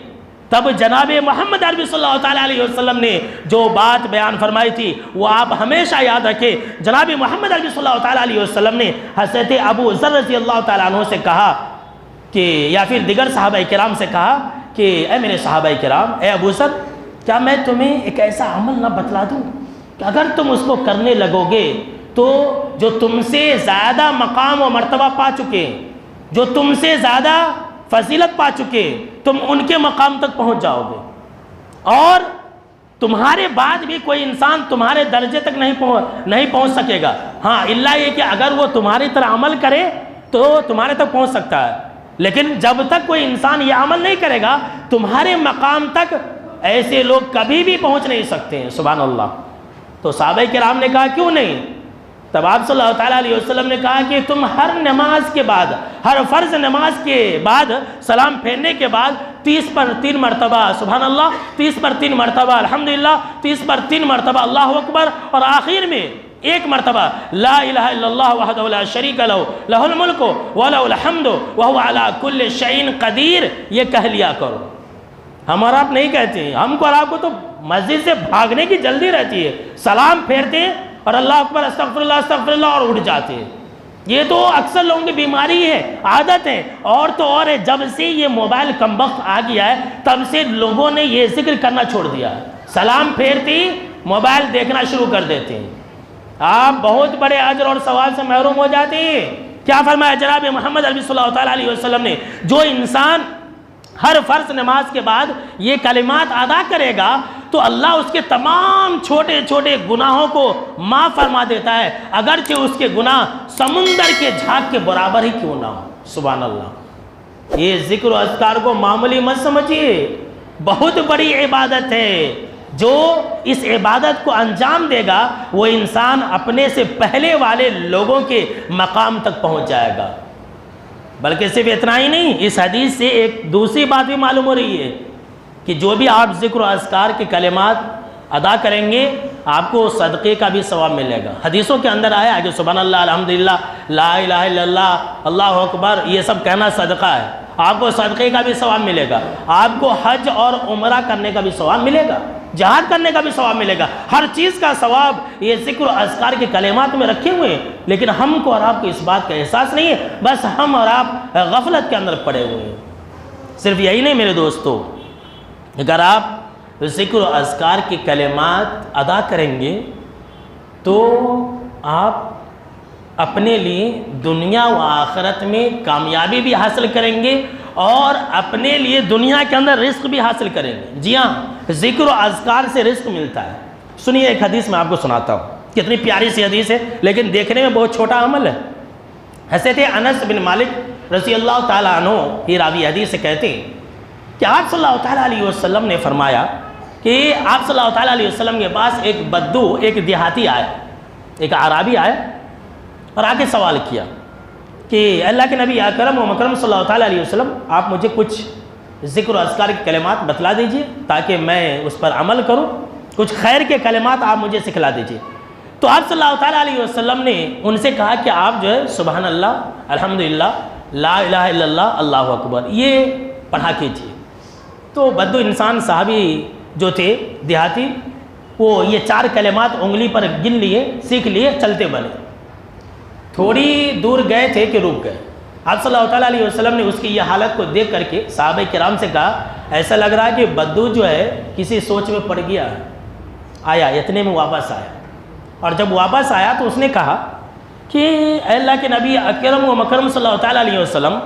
تب جناب محمد عربی صلی اللہ تعالیٰ علیہ وسلم نے جو بات بیان فرمائی تھی وہ آپ ہمیشہ یاد رکھیں. جناب محمد عربی صلی اللہ تعالیٰ علیہ وسلم نے حضرت ابو ذر رضی اللہ تعالیٰ عنہ سے کہا کہ یا پھر دیگر صحابہ کرام سے کہا کہ اے میرے صحابہ کرام، اے ابو ذر، کیا میں تمہیں ایک ایسا عمل نہ بتلا دوں کہ اگر تم اس کو کرنے لگو گے تو جو تم سے زیادہ مقام و مرتبہ پا چکے، جو تم سے زیادہ فضیلت پا چکے، تم ان کے مقام تک پہنچ جاؤ گے، اور تمہارے بعد بھی کوئی انسان تمہارے درجے تک نہیں پہنچ سکے گا. ہاں اللہ یہ کہ اگر وہ تمہاری طرح عمل کرے تو تمہارے تک پہنچ سکتا ہے، لیکن جب تک کوئی انسان یہ عمل نہیں کرے گا تمہارے مقام تک ایسے لوگ کبھی بھی پہنچ نہیں سکتے ہیں. سبحان اللہ. تو صحابہ کرام نے کہا کیوں نہیں، تب آپ صلی اللہ تعالیٰ علیہ وسلم نے کہا کہ تم ہر نماز کے بعد، ہر فرض نماز کے بعد سلام پھیرنے کے بعد 30 پر 3 مرتبہ سبحان اللہ، 30 پر 3 مرتبہ الحمدللہ، 30 پر 3 مرتبہ اللہ اکبر، اور آخر میں 1 مرتبہ لا الہ الا اللہ وحدہ لا شریک لہ لہ الملک ولہ الحمد وہو علی کل شیء قدیر، یہ کہہ لیا کرو۔ ہم اور آپ نہیں کہتے ہیں، ہم کو اور آپ کو تو مسجد سے بھاگنے کی جلدی رہتی ہے، سلام پھیرتے ہیں اور اللہ اکبر استغفر اللہ اور اٹھ جاتے ہیں۔ یہ تو اکثر لوگوں کی بیماری ہے، عادت ہے، اور تو اور ہے جب سے یہ موبائل کم وقت آ گیا ہے تب سے لوگوں نے یہ ذکر کرنا چھوڑ دیا ہے، سلام پھیرتے ہی موبائل دیکھنا شروع کر دیتے ہیں، آپ بہت بڑے اجر اور ثواب سے محروم ہو جاتے ہیں۔ کیا فرمایا جناب محمد عربی صلی اللہ تعالیٰ علیہ وسلم نے، جو انسان ہر فرض نماز کے بعد یہ کلمات ادا کرے گا تو اللہ اس کے تمام چھوٹے چھوٹے گناہوں کو معاف فرما دیتا ہے، اگرچہ اس کے گناہ سمندر کے جھاگ کے برابر ہی کیوں نہ ہو۔ سبحان اللہ، یہ ذکر و اذکار کو معمولی مت سمجھیے، بہت بڑی عبادت ہے۔ جو اس عبادت کو انجام دے گا وہ انسان اپنے سے پہلے والے لوگوں کے مقام تک پہنچ جائے گا۔ بلکہ صرف اتنا ہی نہیں، اس حدیث سے ایک دوسری بات بھی معلوم ہو رہی ہے کہ جو بھی آپ ذکر و اذکار کے کلمات ادا کریں گے آپ کو صدقے کا بھی ثواب ملے گا۔ حدیثوں کے اندر آیا ہے کہ سبحان اللہ الحمدللہ لا الہ الا اللہ اللہ اکبر، یہ سب کہنا صدقہ ہے، آپ کو صدقے کا بھی ثواب ملے گا، آپ کو حج اور عمرہ کرنے کا بھی ثواب ملے گا، جہاد کرنے کا بھی ثواب ملے گا، ہر چیز کا ثواب یہ ذکر و اذکار کے کلمات میں رکھے ہوئے ہیں۔ لیکن ہم کو اور آپ کو اس بات کا احساس نہیں ہے، بس ہم اور آپ غفلت کے اندر پڑے ہوئے ہیں۔ صرف یہی نہیں میرے دوستو، اگر آپ ذکر و اذکار کے کلمات ادا کریں گے تو آپ اپنے لیے دنیا و آخرت میں کامیابی بھی حاصل کریں گے اور اپنے لیے دنیا کے اندر رزق بھی حاصل کریں گے۔ جی ہاں، ذکر و اذکار سے رزق ملتا ہے۔ سنیے ایک حدیث میں آپ کو سناتا ہوں، کتنی پیاری سی حدیث ہے لیکن دیکھنے میں بہت چھوٹا عمل ہے۔ حضرت انس بن مالک رضی اللہ تعالیٰ عنہ یہ راوی حدیث سے کہتے ہیں کہ آپ صلی اللہ تعالیٰ علیہ وسلم نے فرمایا کہ آپ صلی اللہ تعالیٰ علیہ وسلم کے پاس ایک بدو، ایک دیہاتی آئے، ایک عرابی آئے اور آ کے سوال کیا کہ اللہ کے نبی اکرم و مکرم صلی اللہ تعالیٰ علیہ وسلم آپ مجھے کچھ ذکر و اذکار کے کلمات بتلا دیجئے تاکہ میں اس پر عمل کروں، کچھ خیر کے کلمات آپ مجھے سکھلا دیجئے۔ تو آپ صلی اللہ تعالیٰ علیہ وسلم نے ان سے کہا کہ آپ جو ہے سبحان اللہ الحمدللہ لا الہ الا اللہ اللہ اکبر یہ پڑھا کیجئے۔ تو بدو انسان صحابی جو تھے دیہاتی، وہ یہ 4 کلمات انگلی پر گن لیے، سیکھ لیے، چلتے بنے۔ تھوڑی دور گئے تھے کہ رک گئے۔ آپ صلی اللہ تعالیٰ علیہ وسلم نے اس کی یہ حالت کو دیکھ کر کے صحابہ کرام سے کہا ایسا لگ رہا ہے کہ بدو جو ہے کسی سوچ میں پڑ گیا ہے۔ آیا، اتنے میں واپس آیا، اور جب واپس آیا تو اس نے کہا کہ اے اللہ کے نبی اکرم و مکرم صلی اللہ تعالیٰ علیہ وسلم،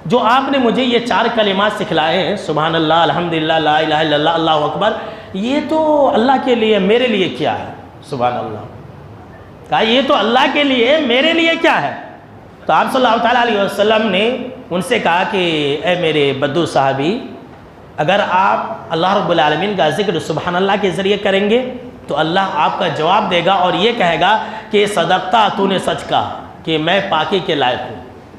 جو آپ نے مجھے یہ 4 کلمات سکھلائے ہیں سبحان اللہ الحمدللہ لا الہ الا اللہ اللہ اکبر، یہ تو اللہ کے لیے میرے لیے کیا ہے؟ سبحان اللہ، کہا یہ تو اللہ کے لیے میرے لیے کیا ہے؟ تو آپ صلی اللہ تعالیٰ علیہ وسلم نے ان سے کہا کہ اے میرے بدو صحابی، اگر آپ اللہ رب العالمین کا ذکر سبحان اللہ کے ذریعے کریں گے تو اللہ آپ کا جواب دے گا اور یہ کہے گا کہ صدقتا، تو نے سچ کہا کہ میں پاکی کے لائق ہوں۔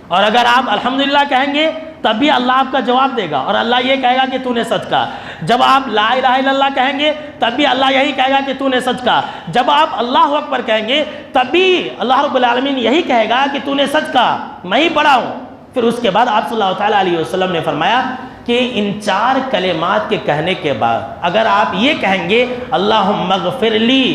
اور اگر آپ الحمدللہ کہیں گے تب بھی اللہ آپ کا جواب دے گا اور اللہ یہ کہے گا کہ تو نے سچ کہا۔ جب آپ لا الہ الا اللہ کہیں گے تب بھی اللہ یہی کہے گا کہ تو نے سچ کہا۔ جب آپ اللہ اکبر کہیں گے تب بھی اللہ رب العالمین یہی کہے گا کہ تو نے سچ کہا، میں ہی پڑھا ہوں۔ پھر اس کے بعد آپ صلی اللہ تعالیٰ علیہ وسلم نے فرمایا کہ ان 4 کلمات کے کہنے کے بعد اگر آپ یہ کہیں گے اللہم اغفر لی،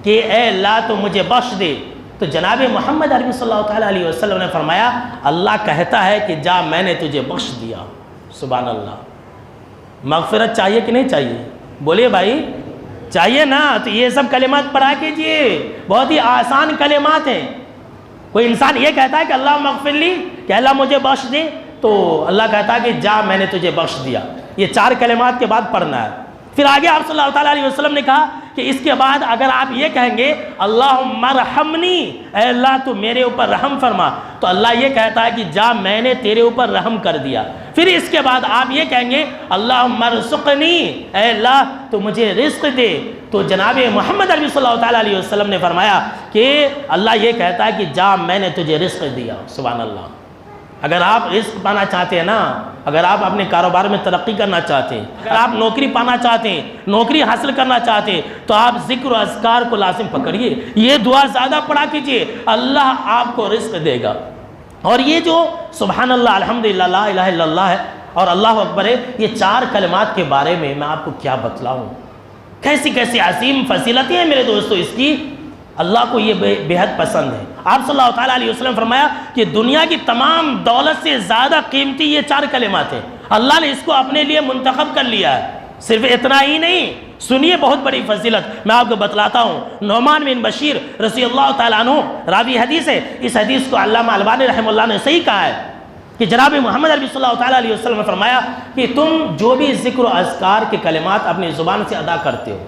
کہ اے اللہ تو مجھے بخش دے، تو جناب محمد عربی صلی اللہ تعالیٰ علیہ وسلم نے فرمایا اللہ کہتا ہے کہ جا میں نے تجھے بخش دیا۔ سبحان اللہ، مغفرت چاہیے کہ نہیں چاہیے؟ بولیے بھائی، چاہیے نا؟ تو یہ سب کلمات پڑھا کیجئے، بہت ہی آسان کلمات ہیں۔ کوئی انسان یہ کہتا ہے کہ اللہ مغفر لی، کہ اللہ مجھے بخش دے، تو اللہ کہتا ہے کہ جا میں نے تجھے بخش دیا۔ یہ 4 کلمات کے بعد پڑھنا ہے۔ پھر آگے آپ صلی اللہ تعالیٰ علیہ وسلم نے کہا کہ اس کے بعد اگر آپ یہ کہیں گے اللہم ارحمنی، اے اللہ تو میرے اوپر رحم فرما، تو اللہ یہ کہتا ہے کہ جا میں نے تیرے اوپر رحم کر دیا۔ پھر اس کے بعد آپ یہ کہیں گے اللہم ارزقنی، اے اللہ تو مجھے رزق دے، تو جناب محمد عربی صلی اللہ تعالیٰ علیہ وسلم نے فرمایا کہ اللہ یہ کہتا ہے کہ جا میں نے تجھے رزق دیا۔ سبحان اللہ۔ اگر آپ رزق پانا چاہتے ہیں نا، اگر آپ اپنے کاروبار میں ترقی کرنا چاہتے ہیں، اگر آپ نوکری پانا چاہتے ہیں، نوکری حاصل کرنا چاہتے ہیں، تو آپ ذکر و اذکار کو لازم پکڑیے، یہ دعا زیادہ پڑھا کیجئے، اللہ آپ کو رزق دے گا۔ اور یہ جو سبحان اللہ، الحمدللہ، لا الہ الا اللہ ہے اور اللہ اکبر ہے، یہ 4 کلمات کے بارے میں آپ کو کیا بتلاؤں، کیسی کیسی عظیم فضیلتیں ہیں میرے دوستو اس کی۔ اللہ کو یہ بے حد پسند ہے۔ آپ صلی اللہ تعالیٰ علیہ وسلم فرمایا کہ دنیا کی تمام دولت سے زیادہ قیمتی یہ 4 کلمات ہیں، اللہ نے اس کو اپنے لیے منتخب کر لیا ہے۔ صرف اتنا ہی نہیں، سنیے بہت بڑی فضیلت میں آپ کو بتلاتا ہوں۔ نعمان بن بشیر رضی اللہ تعالیٰ عنہ راوی حدیث ہے، اس حدیث کو علامہ البانی رحمہ اللہ نے صحیح کہا ہے کہ جناب محمد عربی صلی اللہ تعالیٰ علیہ وسلم نے فرمایا کہ تم جو بھی ذکر و اذکار کے کلمات اپنی زبان سے ادا کرتے ہو،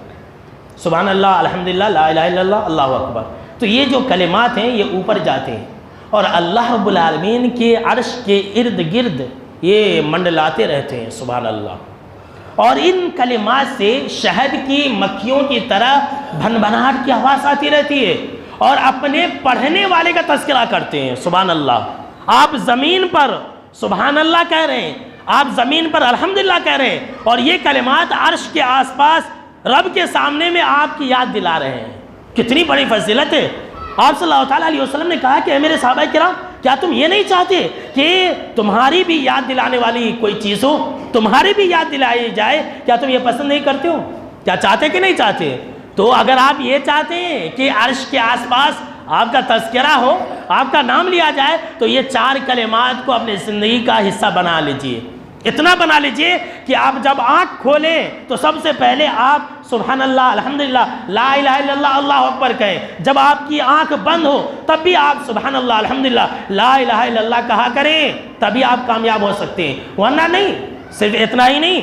سبحان اللہ، الحمدللہ، لا الہ الا اللہ، اللہ اکبر، تو یہ جو کلمات ہیں یہ اوپر جاتے ہیں اور اللہ رب العالمین کے عرش کے ارد گرد یہ منڈلاتے رہتے ہیں، سبحان اللہ۔ اور ان کلمات سے شہد کی مکھیوں کی طرح بھنبھناہٹ کی آواز آتی رہتی ہے اور اپنے پڑھنے والے کا تذکرہ کرتے ہیں، سبحان اللہ۔ آپ زمین پر سبحان اللہ کہہ رہے ہیں، آپ زمین پر الحمدللہ کہہ رہے ہیں، اور یہ کلمات عرش کے آس پاس رب کے سامنے میں آپ کی یاد دلا رہے ہیں۔ کتنی بڑی فضیلت ہے۔ آپ صلی اللہ تعالیٰ علیہ وسلم نے کہا کہ اے میرے صحابہ کرام، کیا تم یہ نہیں چاہتے کہ تمہاری بھی یاد دلانے والی کوئی چیز ہو، تمہاری بھی یاد دلائی جائے؟ کیا تم یہ پسند نہیں کرتے ہو؟ کیا چاہتے کہ نہیں چاہتے؟ تو اگر آپ یہ چاہتے ہیں کہ عرش کے آس پاس آپ کا تذکرہ ہو، آپ کا نام لیا جائے، تو یہ 4 کلمات کو اپنے زندگی کا حصہ بنا لیجئے۔ اتنا بنا لیجئے کہ آپ جب آنکھ کھولیں تو سب سے پہلے آپ سبحان اللہ، الحمدللہ، لا الہ الا اللہ، اللہ اکبر کہیں۔ جب آپ کی آنکھ بند ہو تب بھی آپ سبحان اللہ، الحمدللہ، لا الہ الا اللہ کہا کریں، تبھی آپ کامیاب ہو سکتے ہیں، ورنہ نہیں۔ صرف اتنا ہی نہیں،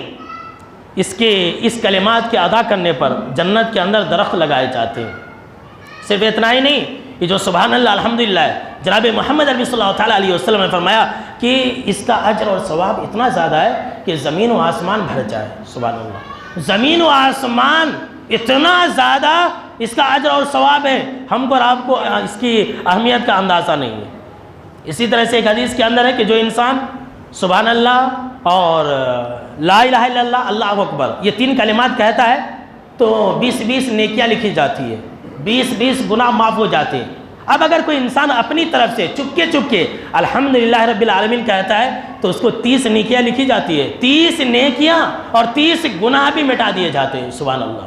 اس کلمات کے ادا کرنے پر جنت کے اندر درخت لگائے جاتے ہیں۔ صرف اتنا ہی نہیں، یہ جو سبحان اللہ، الحمدللہ ہے، جناب محمد عربی صلی اللہ تعالیٰ علیہ وسلم نے فرمایا کہ اس کا اجر اور ثواب اتنا زیادہ ہے کہ زمین و آسمان بھر جائے، سبحان اللہ۔ زمین و آسمان اتنا زیادہ اس کا اجر اور ثواب ہے، ہم کو اور آپ کو اس کی اہمیت کا اندازہ نہیں ہے۔ اسی طرح سے ایک حدیث کے اندر ہے کہ جو انسان سبحان اللہ اور لا الہ الا اللہ، اللہ اکبر، یہ 3 کلمات کہتا ہے تو 20 نیکیاں لکھی جاتی ہے، 20 گناہ معاف ہو جاتے ہیں۔ اب اگر کوئی انسان اپنی طرف سے چپکے الحمدللہ رب العالمین کہتا ہے تو اس کو 30 نیکیاں لکھی جاتی ہے، 30 نیکیاں اور 30 گناہ بھی مٹا دیے جاتے ہیں، سبحان اللہ۔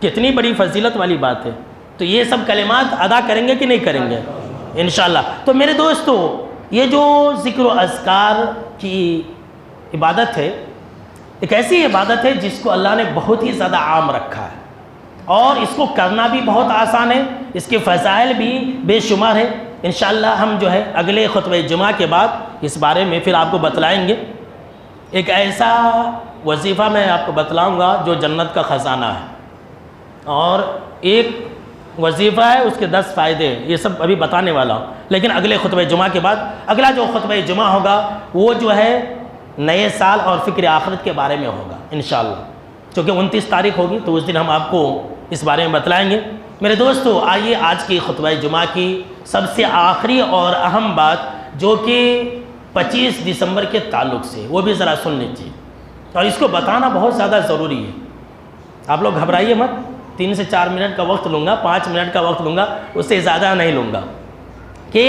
کتنی بڑی فضیلت والی بات ہے۔ تو یہ سب کلمات ادا کریں گے کہ نہیں کریں گے؟ انشاءاللہ۔ تو میرے دوستو، یہ جو ذکر و اذکار کی عبادت ہے، ایک ایسی عبادت ہے جس کو اللہ نے بہت ہی زیادہ عام رکھا ہے اور اس کو کرنا بھی بہت آسان ہے، اس کے فضائل بھی بے شمار ہے۔ انشاءاللہ ہم جو ہے اگلے خطبہ جمعہ کے بعد اس بارے میں پھر آپ کو بتلائیں گے۔ ایک ایسا وظیفہ میں آپ کو بتلاؤں گا جو جنت کا خزانہ ہے، اور ایک وظیفہ ہے اس کے 10 فائدے، یہ سب ابھی بتانے والا ہوں، لیکن اگلے خطبہ جمعہ کے بعد اگلا جو خطبہ جمعہ ہوگا وہ جو ہے نئے سال اور فکر آخرت کے بارے میں ہوگا انشاءاللہ، چونکہ 29 تاریخ ہوگی تو اس دن ہم آپ کو اس بارے میں بتلائیں گے۔ میرے دوستو، آئیے آج کی خطبہ جمعہ کی سب سے آخری اور اہم بات جو کہ 25 دسمبر کے تعلق سے، وہ بھی ذرا سن لیجیے، اور اس کو بتانا بہت زیادہ ضروری ہے۔ آپ لوگ گھبرائیے مت، 3 سے 4 منٹ کا وقت لوں گا، 5 منٹ کا وقت لوں گا، اس سے زیادہ نہیں لوں گا، کہ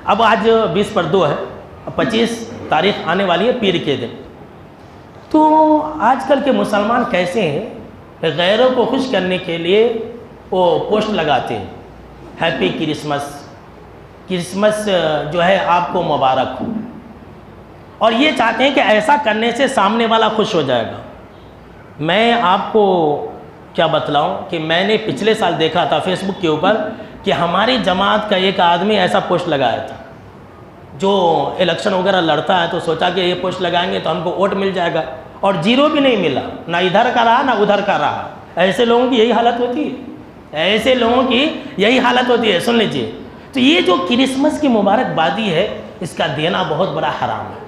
اب آج 20/2 ہے، 25 تاریخ آنے والی ہے پیر کے دن۔ تو آج کل کے مسلمان کیسے ہیں، غیروں کو خوش کرنے کے لیے وہ پوسٹ لگاتے ہیں، ہیپی کرسمس جو ہے آپ کو مبارک ہو، اور یہ چاہتے ہیں کہ ایسا کرنے سے سامنے والا خوش ہو جائے گا۔ میں آپ کو کیا بتلاؤں کہ میں نے پچھلے سال دیکھا تھا فیس بک کے اوپر کہ ہماری جماعت کا ایک آدمی ایسا پوسٹ لگایا تھا، جو الیکشن وغیرہ لڑتا ہے تو سوچا کہ یہ پوسٹ لگائیں گے تو ہم کو ووٹ مل جائے گا، اور 0 بھی نہیں ملا، نہ ادھر کا رہا نہ ادھر کا رہا، ایسے لوگوں کی یہی حالت ہوتی ہے، ایسے لوگوں کی یہی حالت ہوتی ہے. سن لیجئے، تو یہ جو کرسمس کی مبارکبادی ہے اس کا دینا بہت بڑا حرام ہے،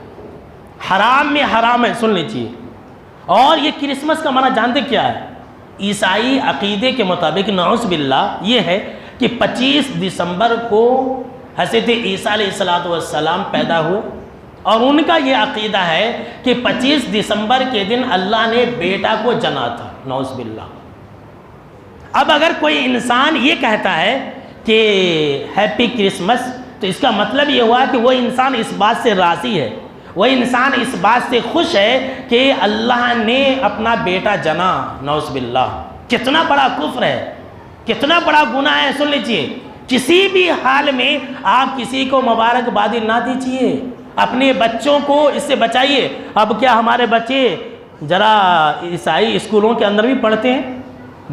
حرام میں حرام ہے. سن لیجئے. اور یہ کرسمس کا معنی جانتے کیا ہے؟ عیسائی عقیدے کے مطابق نعوذ باللہ یہ ہے کہ 25 دسمبر کو حضرت عیسیٰ علیہ السلام پیدا ہوئے، اور ان کا یہ عقیدہ ہے کہ 25 دسمبر کے دن اللہ نے بیٹا کو جنا تھا. نعوذ باللہ. اب اگر کوئی انسان یہ کہتا ہے کہ ہیپی کرسمس، تو اس کا مطلب یہ ہوا کہ وہ انسان اس بات سے راضی ہے، وہ انسان اس بات سے خوش ہے کہ اللہ نے اپنا بیٹا جنا. نعوذ باللہ. کتنا بڑا کفر ہے، کتنا بڑا گناہ ہے. سن لیجئے، کسی بھی حال میں آپ کسی کو مبارکبادی نہ دیجیے، اپنے بچوں کو اس سے بچائیے. اب کیا ہمارے بچے ذرا عیسائی اسکولوں کے اندر بھی پڑھتے ہیں،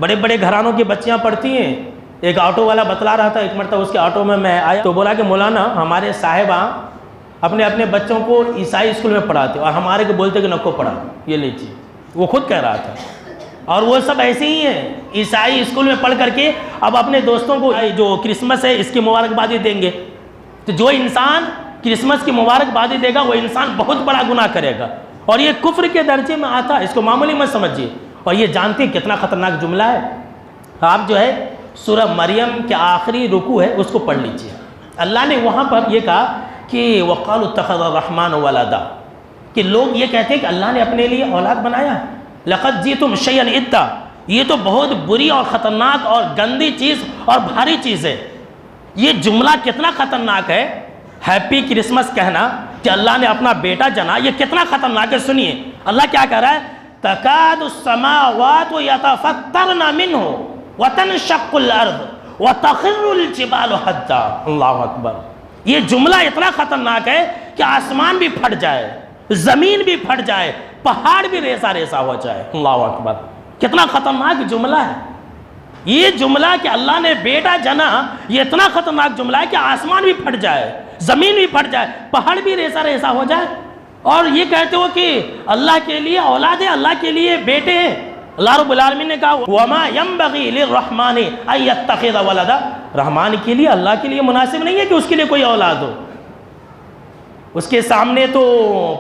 بڑے بڑے گھرانوں کی بچیاں پڑھتی ہیں. ایک آٹو والا بتلا رہا تھا، ایک مرتبہ اس کے آٹو میں آیا تو بولا کہ مولانا ہمارے صاحبہ اپنے بچوں کو عیسائی اسکول میں پڑھاتے اور ہمارے کو بولتے کہ نکو پڑھا. یہ لیجیے، وہ خود کہہ رہا تھا. اور وہ سب ایسے ہی ہیں، عیسائی اسکول میں پڑھ کر کے اب اپنے دوستوں کو جو کرسمس ہے اس کی مبارکبادی دیں گے. تو جو انسان کرسمس کی مبارکبادی دے گا وہ انسان بہت بڑا گناہ کرے گا، اور یہ کفر کے درجے میں آتا ہے. اس کو معمولی مت سمجھیے. اور یہ جانتے ہیں کتنا خطرناک جملہ ہے؟ آپ جو ہے سورہ مریم کے آخری رکوع ہے اس کو پڑھ لیجیے. اللہ نے وہاں پر یہ کہا کہ وَقَالُوا اتَّخَذَ الرَّحْمَنُ وَلَدًا، کہ لوگ یہ کہتے ہیں کہ اللہ نے اپنے لیے اولاد بنایا. لَقَدْ جِئْتُمْ شَيْئًا إِدًّا، یہ تو بہت بری اور خطرناک اور گندی چیز اور بھاری چیز ہے. یہ جملہ کتنا خطرناک ہے، ہیپی کرسمس کہنا کہ اللہ نے اپنا بیٹا جنا، یہ کتنا خطرناک ہے. سنیے اللہ کیا کہہ رہا ہے، تَكَادُ السَّمَاوَاتُ يَتَفَطَّرْنَ مِنْهُ وَتَنشَقُّ الْأَرْضُ وَتَخِرُّ الْجِبَالُ هَدًّا. اللہ اکبر. یہ جملہ اتنا خطرناک ہے کہ آسمان بھی پھٹ جائے، زمین بھی پھٹ جائے، پہاڑ بھی ریسا ریسا ہو جائے. اللہ اکبر. کتنا خطرناک جملہ ہے یہ جملہ کہ اللہ نے بیٹا جنا. یہ اتنا خطرناک جملہ ہے کہ آسمان بھی پھٹ جائے، زمین بھی پھٹ جائے، پہاڑ بھی ریسا ریسا ہو جائے. اور یہ کہتے ہو کہ اللہ کے لیے اولاد ہے، اللہ کے لیے بیٹے ہیں. اللہ رب العالمین نے کہا وَمَا يَنبَغِي لِلرَّحْمَنِ أَن يَتَّخِذَ وَلَدًا، رحمان کے لیے، اللہ کے لیے مناسب نہیں ہے کہ اس کے لیے کوئی اولاد ہو. اس کے سامنے تو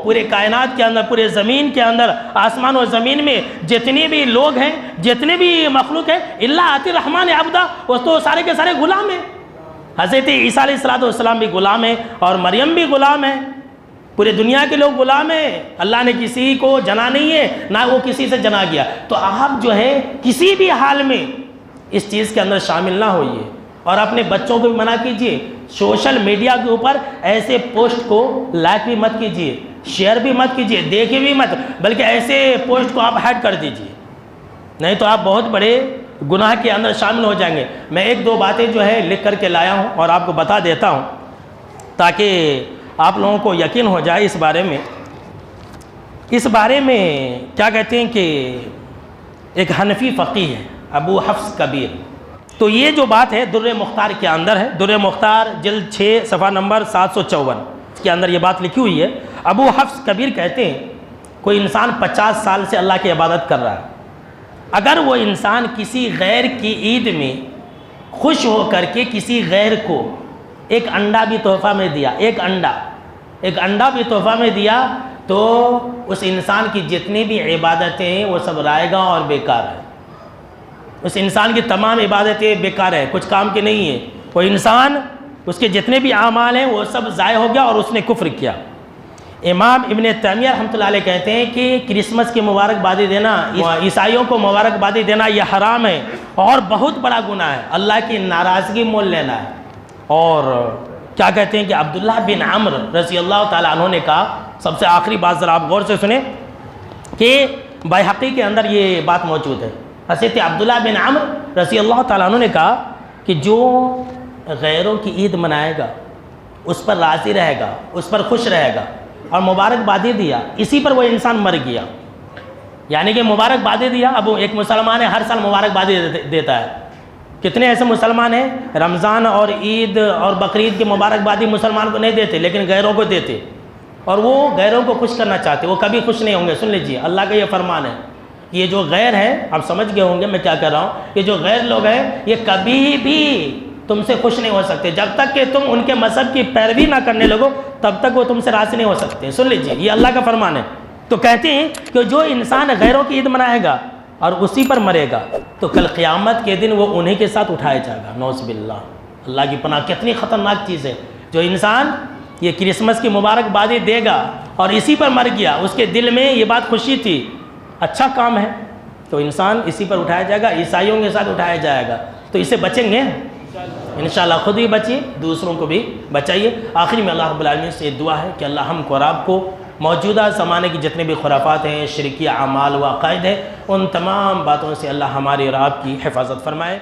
پورے کائنات کے اندر، پورے زمین کے اندر، آسمان و زمین میں جتنے بھی لوگ ہیں، جتنے بھی مخلوق ہیں، اللہ آتی الرحمن عبدا، وہ تو سارے کے سارے غلام ہیں. حضرت عیسیٰ علیہ السلام بھی غلام ہیں اور مریم بھی غلام ہے. پورے دنیا کے لوگ غلام ہیں. اللہ نے کسی کو جنا نہیں ہے، نہ وہ کسی سے جنا گیا. تو آپ جو ہے کسی بھی حال میں اس چیز کے اندر شامل نہ ہوئیے، اور اپنے بچوں کو بھی منع کیجیے. سوشل میڈیا کے اوپر ایسے پوسٹ کو لائک بھی مت کیجیے، شیئر بھی مت کیجیے، دیکھیں بھی مت، بلکہ ایسے پوسٹ کو آپ ہائڈ کر دیجیے، نہیں تو آپ بہت بڑے گناہ کے اندر شامل ہو جائیں گے. میں ایک دو باتیں جو ہے لکھ کر کے لایا ہوں اور آپ کو بتا دیتا ہوں تاکہ آپ لوگوں کو یقین ہو جائے اس بارے میں. اس بارے میں کیا کہتے ہیں کہ ایک حنفی فقیہ ہے ابو حفص کبیر. تو یہ جو بات ہے در مختار کے اندر ہے. در مختار جلد 6 صفحہ نمبر 754 کے اندر یہ بات لکھی ہوئی ہے. ابو حفص کبیر کہتے ہیں کوئی انسان 50 سال سے اللہ کی عبادت کر رہا ہے، اگر وہ انسان کسی غیر کی عید میں خوش ہو کر کے کسی غیر کو ایک انڈا بھی تحفہ میں دیا، ایک انڈا بھی تحفہ میں دیا، تو اس انسان کی جتنی بھی عبادتیں ہیں وہ سب رائگاں اور بیکار ہیں. اس انسان کی تمام عبادتیں بیکار ہیں، کچھ کام کی نہیں ہیں. وہ انسان، اس کے جتنے بھی اعمال ہیں وہ سب ضائع ہو گیا اور اس نے کفر کیا. امام ابن تیمیہ رحمۃ اللہ علیہ کہتے ہیں کہ کرسمس کی مبارکبادی دینا، عیسائیوں کو مبارکبادی دینا یہ حرام ہے اور بہت بڑا گناہ ہے، اللہ کی ناراضگی مول لینا ہے. اور کیا کہتے ہیں کہ عبداللہ بن عمر رضی اللہ تعالیٰ عنہ نے کہا، سب سے آخری بات ذرا آپ غور سے سنیں کہ بیہقی کے اندر یہ بات موجود ہے. حضرت عبداللہ بن عمر رضی اللہ تعالیٰ عنہ نے کہا کہ جو غیروں کی عید منائے گا، اس پر راضی رہے گا، اس پر خوش رہے گا اور مبارکبادی دیا، اسی پر وہ انسان مر گیا. یعنی کہ مبارکبادی دیا. اب ایک مسلمان ہے ہر سال مبارکبادی دیتا ہے. کتنے ایسے مسلمان ہیں رمضان اور عید اور بقرعید کی مبارکبادی مسلمان کو نہیں دیتے لیکن غیروں کو دیتے، اور وہ غیروں کو خوش کرنا چاہتے، وہ کبھی خوش نہیں ہوں گے. سن لیجیے اللہ کا یہ فرمان ہے. یہ جو غیر ہے، آپ سمجھ گئے ہوں گے میں کیا کر رہا ہوں، یہ جو غیر لوگ ہیں یہ کبھی بھی تم سے خوش نہیں ہو سکتے، جب تک کہ تم ان کے مذہب کی پیروی نہ کرنے لگو تب تک وہ تم سے راضی نہیں ہو سکتے۔ سن لیجئے، یہ اللہ کا فرمان ہے۔ تو کہتے ہیں کہ جو انسان غیروں کی عید منائے گا اور اسی پر مرے گا تو کل قیامت کے دن وہ انہی کے ساتھ اٹھایا جائے گا، نعوذ باللہ، اللہ کی پناہ۔ کتنی خطرناک چیز ہے، جو انسان یہ کرسمس کی مبارکبادی دے گا اور اسی پر مر گیا، اس کے دل میں یہ بات خوشی تھی، اچھا کام ہے، تو انسان اسی پر اٹھایا جائے گا، عیسائیوں کے ساتھ اٹھایا جائے گا۔ تو اسے بچیں گے انشاءاللہ، خود بھی بچیے، دوسروں کو بھی بچائیے۔ آخری میں اللہ رب العالمین سے یہ دعا ہے کہ اللہ ہم کو اور آپ کو موجودہ زمانے کی جتنے بھی خرافات ہیں، شرکی اعمال و عقائد ہیں، ان تمام باتوں سے اللہ ہماری اور آپ کی حفاظت فرمائے۔